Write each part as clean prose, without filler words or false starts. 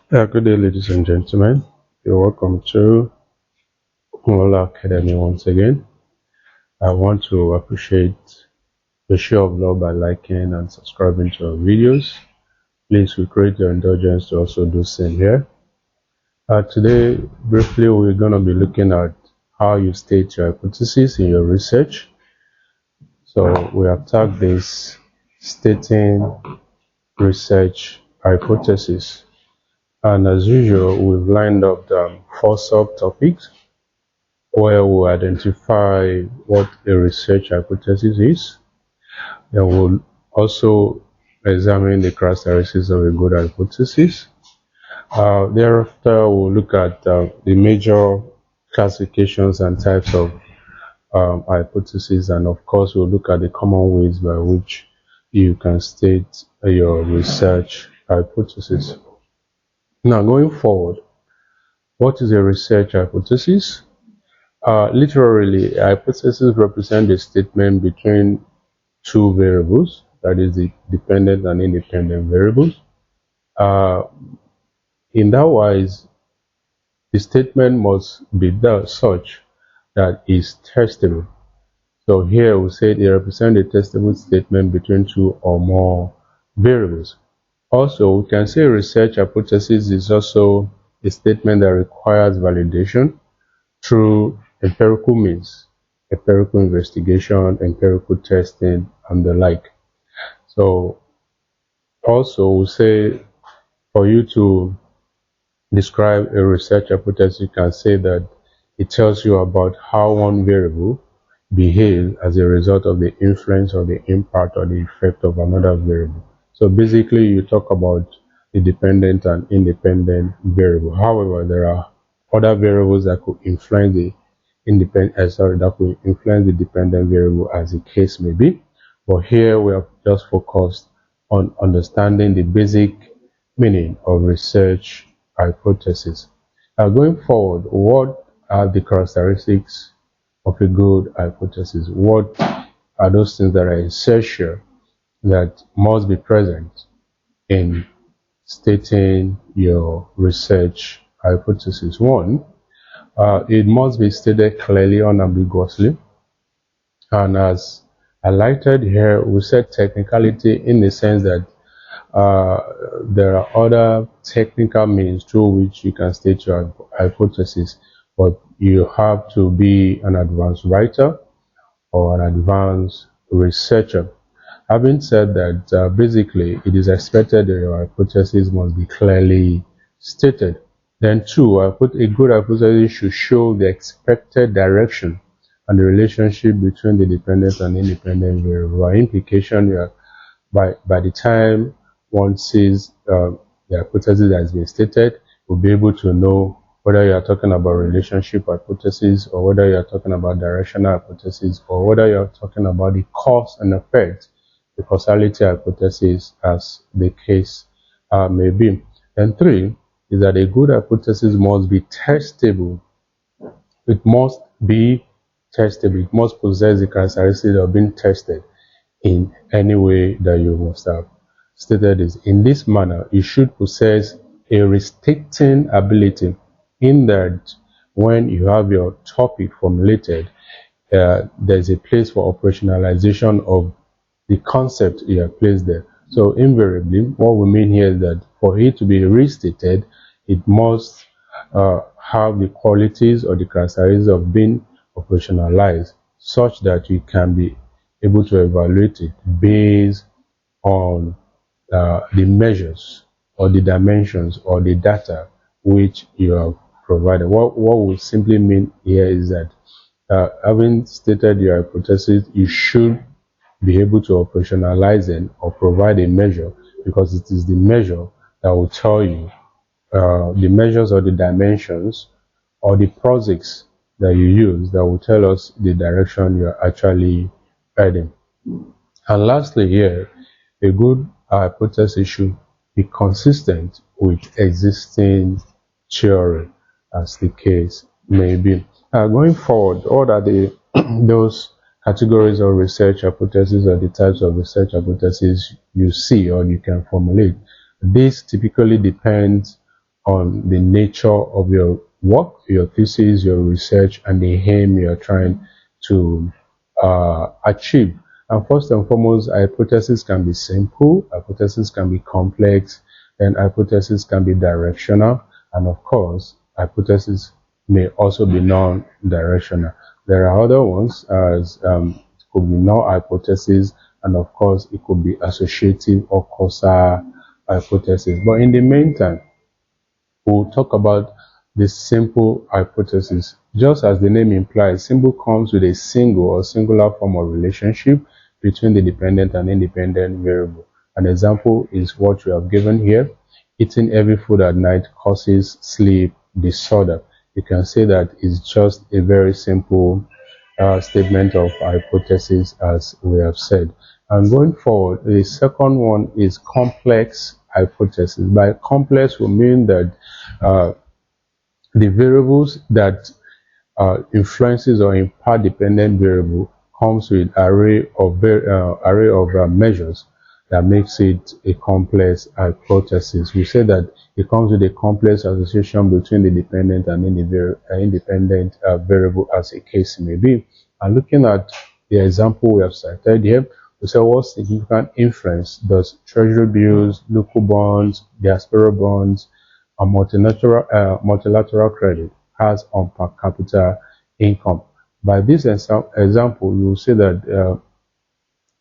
Good day, ladies and gentlemen. You're welcome to Mola Academy once again. I want to appreciate the show of love by liking and subscribing to our videos. Please, we create your indulgence to also do same here. Today, briefly, we're going to be looking at how you state your hypothesis in your research. So we have tagged this stating research hypothesis. And as usual, we've lined up the 4 subtopics where we identify what a research hypothesis is. Then we'll also examine the characteristics of a good hypothesis. Thereafter, we'll look at the major classifications and types of hypotheses, and of course, we'll look at the common ways by which you can state your research hypothesis. Now, going forward, what is a research hypothesis? Literally, a hypothesis represents a statement between two variables, that is the dependent and independent variables. In that wise, the statement must be such that is testable. So here we say it represents a testable statement between two or more variables. Also, we can say research hypothesis is also a statement that requires validation through empirical means, empirical investigation, empirical testing, and the like. So also we say for you to describe a research hypothesis, you can say that it tells you about how one variable behaves as a result of the influence or the impact or the effect of another variable. So basically you talk about the dependent and independent variable. However, there are other variables that could influence the dependent variable, as the case may be. But here we have just focused on understanding the basic meaning of research hypothesis. Now, going forward, what are the characteristics of a good hypothesis? What are those things that are essential that must be present in stating your research hypothesis? One, it must be stated clearly, unambiguously, and as highlighted here, we said technicality in the sense that there are other technical means through which you can state your hypothesis, but you have to be an advanced writer or an advanced researcher. Having said that, basically it is expected that your hypothesis must be clearly stated. Then two, a good hypothesis should show the expected direction and the relationship between the dependent and independent variable. By implication, by the time one sees the hypothesis that has been stated, we'll be able to know whether you are talking about relationship hypothesis, or whether you are talking about directional hypothesis, or whether you are talking about the cause and effect, the causality hypothesis, as the case may be. And three is that a good hypothesis must be testable. It must be testable. It must possess the characteristics of being tested in any way that you must have stated is. In this manner, you should possess a restating ability, in that when you have your topic formulated, there's a place for operationalization of the concept you have placed there. So invariably, what we mean here is that for it to be restated, it must have the qualities or the characteristics of being operationalized, such that you can be able to evaluate it based on the measures or the dimensions or the data which you have provided. What we simply mean here is that having stated your hypothesis, you should be able to operationalize it or provide a measure, because it is the measure that will tell you the measures or the dimensions or the projects that you use that will tell us the direction you're actually heading. And lastly here, a good hypothesis should be consistent with existing theory, as the case may be. Going forward, what are those categories of research hypotheses or the types of research hypotheses you see or you can formulate? This typically depends on the nature of your work, your thesis, your research, and the aim you're trying to achieve. And first and foremost, hypothesis can be simple, hypothesis can be complex, and hypothesis can be directional, and of course, hypothesis may also be non-directional. There are other ones as it could be null hypothesis, and of course, it could be associative or causal hypothesis. But in the meantime, we'll talk about the simple hypothesis. Just as the name implies, simple comes with a single or singular form of relationship between the dependent and independent variable. An example is what we have given here. Eating heavy food at night causes sleep disorder. You can say that it's just a very simple statement of hypothesis, as we have said. And going forward, the second one is complex hypothesis. By complex, we mean that the variables that influences or impact dependent variable comes with array of measures that makes it a complex hypothesis. We say that it comes with a complex association between the dependent and independent variable, as a case may be. And looking at the example we have cited here, we say what significant influence does treasury bills, local bonds, diaspora bonds, and multilateral credit has on per capita income. By this example, you will see that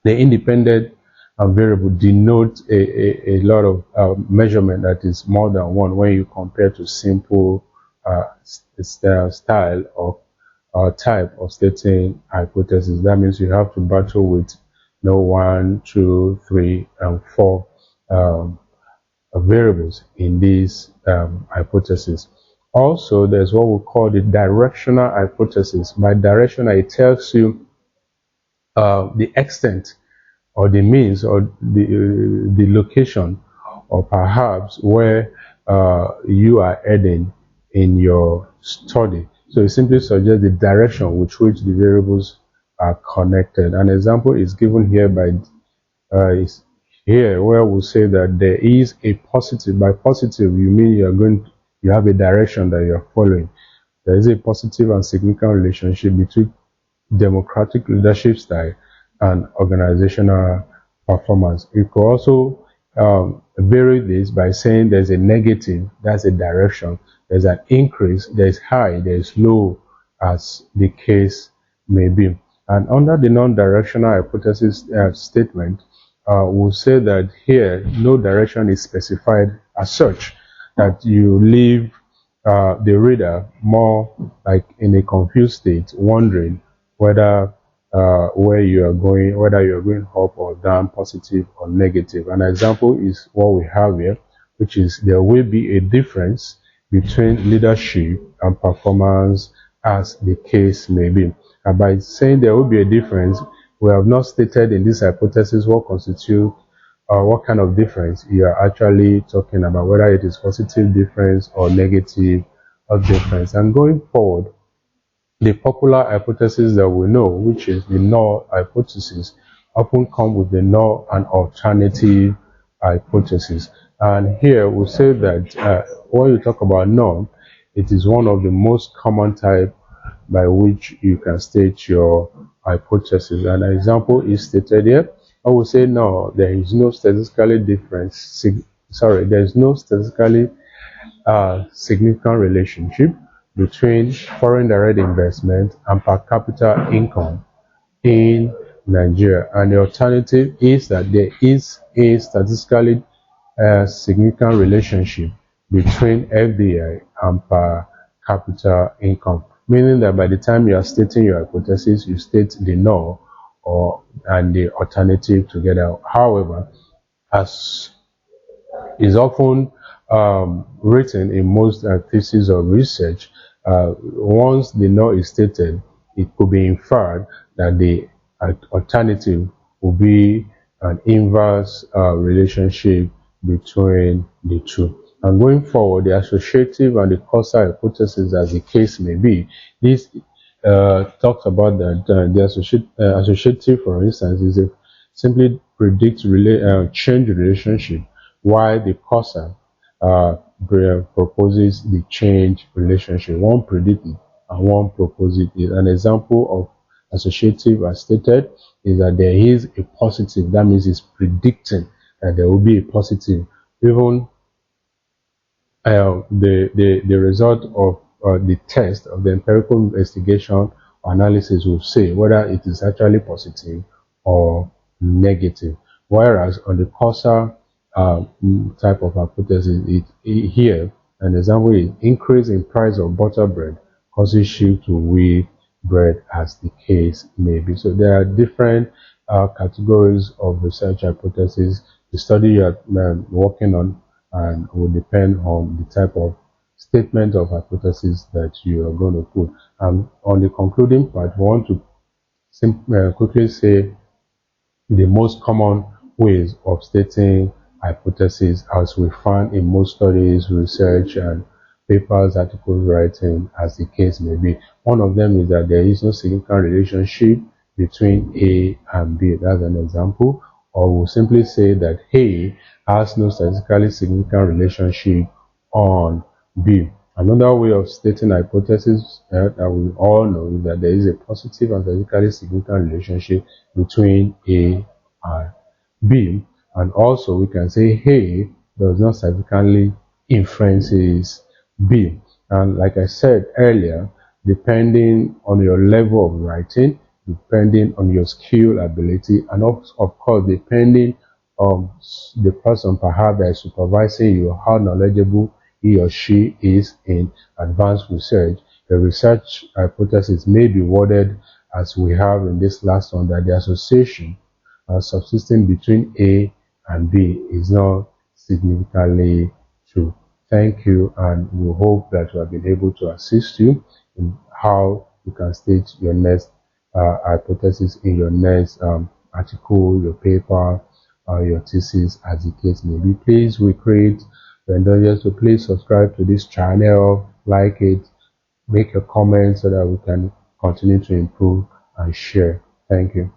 the independent variable denotes a lot of measurement that is more than one when you compare to simple style or type of stating hypothesis. That means you have to battle with 1, 2, 3, and 4 variables in this hypothesis. Also, there's what we call the directional hypothesis. By directional, it tells you the extent or the means or the location, or perhaps where you are heading in your study. So it simply suggests the direction with which the variables are connected. An example is given here by here, where we say that there is a positive. By positive, you mean you have a direction that you're following. There is a positive and significant relationship between democratic leadership style and organizational performance. You could also vary this by saying there's a negative, that's a direction. There's an increase, there's high, there's low, as the case may be. And under the non-directional hypothesis statement, we'll say that here no direction is specified as such, that you leave the reader more like in a confused state, wondering whether where you are going, whether you are going up or down, positive or negative. An example is what we have here, which is there will be a difference between leadership and performance, as the case may be. And by saying there will be a difference, we have not stated in this hypothesis what constitutes what kind of difference you are actually talking about, whether it is positive difference or negative difference. And going forward, the popular hypothesis that we know, which is the null hypothesis, often come with the null and alternative hypothesis. And here we say that when you talk about null, it is one of the most common type by which you can state your hypothesis. An example is stated here. I will say no, there is no statistically difference. There is no statistically significant relationship between foreign direct investment and per capita income in Nigeria. And the alternative is that there is a statistically significant relationship between FDI and per capita income, meaning that by the time you are stating your hypothesis, you state the null and the alternative together. However, as is often written in most theses of research, once the null is stated, it could be inferred that the alternative will be an inverse relationship between the two. And going forward, the associative and the causal hypothesis, as the case may be, this talks about that the associative, for instance, is a simply predict change relationship, while the causal proposes the change relationship. One predicts it and one proposes it. An example of associative as stated is that there is a positive. That means it's predicting that there will be a positive. Even the result of the test of the empirical investigation or analysis will say whether it is actually positive or negative. Whereas on the causal type of hypothesis, here an example is increase in price of butter bread causes shift to wheat bread, as the case may be. So there are different categories of research hypothesis. The study you are working on and will depend on the type of statement of hypothesis that you are going to put. On the concluding part, we want to quickly say the most common ways of stating hypothesis, as we find in most studies, research, and papers, articles writing, as the case may be. One of them is that there is no significant relationship between A and B. That's an example. Or we'll simply say that A has no statistically significant relationship on B. Another way of stating hypothesis that we all know is that there is a positive and statistically significant relationship between A and B. And also we can say A does not significantly influences B. And like I said earlier, depending on your level of writing, depending on your skill, ability, and of course depending on the person perhaps that is supervising you, how knowledgeable he or she is in advanced research, the research hypothesis may be worded as we have in this last one, that the association subsisting between A and B is not significantly true. Thank you, and we hope that we have been able to assist you in how you can state your next hypothesis in your next article, your paper, your thesis, as the case may be. Please, we create your indulgence, so please subscribe to this channel, like it, make a comment so that we can continue to improve and share. Thank you.